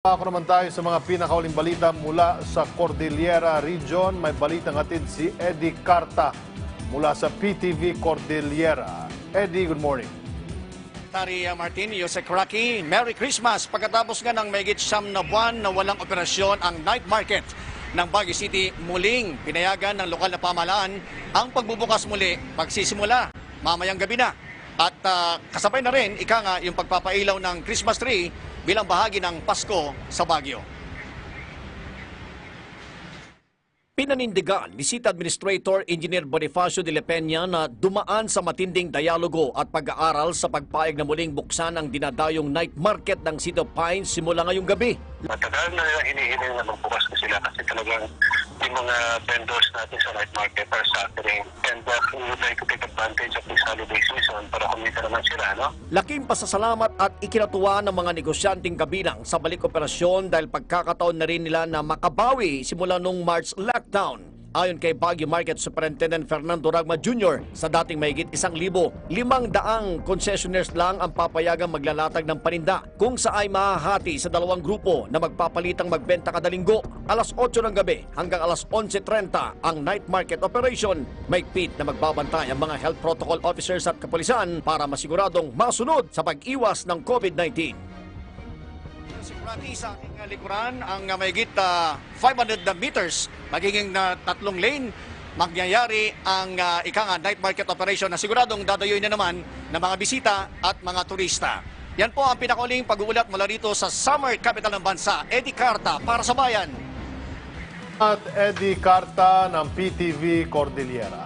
Ako naman tayo sa mga pinakauling balita mula sa Cordillera Region. May balitang hatid si Eddie Carta mula sa PTV Cordillera. Eddie, good morning. Tari Martin, Yosek Rocky, Merry Christmas! Pagkatapos nga ng mahigit 9 na buwan na walang operasyon ang night market ng Baguio City, muling pinayagan ng lokal na pamahalaan ang pagbubukas muli, pagsisimula mamayang gabi na. At kasabay na rin, yung pagpapailaw ng Christmas tree bilang bahagi ng Pasko sa Baguio. Pinanindigan ni City Administrator Engineer Bonifacio de la Peña na dumaan sa matinding dialogo at pag-aaral sa pagpayag na muling buksan ang dinadayong night market ng City of Pines simula ngayong gabi. Matagal na nilang hinihiling na magbukas na sila kasi talagang yung mga vendors natin sa night market are suffering. And we would like to take advantage of this holiday season para kumita naman sila, no? Laking pasasalamat at ikinatuwa ng mga negosyanteng kabilang sa balik operasyon dahil pagkakataon na rin nila na makabawi simula nung March lockdown. Ayon kay Baguio Market Superintendent Fernando Ragma Jr., sa dating mahigit 1,500 concessionaires lang ang papayagang maglalatag ng paninda kung sa ay mahahati sa dalawang grupo na magpapalitang magbenta kada linggo. Alas 8 ng gabi hanggang alas 11:30 ang night market operation. Maigpit na magbabantay ang mga health protocol officers at kapulisan para masiguradong masunod sa pag-iwas ng COVID-19. Sa aking likuran, ang mahigit 500 meters, magiging 3 lane, magyayari ang night market operation na siguradong dadayoy na naman ng mga bisita at mga turista. Yan po ang pinakauling pag-uulat mula rito sa summer capital ng bansa. Eddie Carta para sa Bayan. At Eddie Carta ng PTV Cordillera.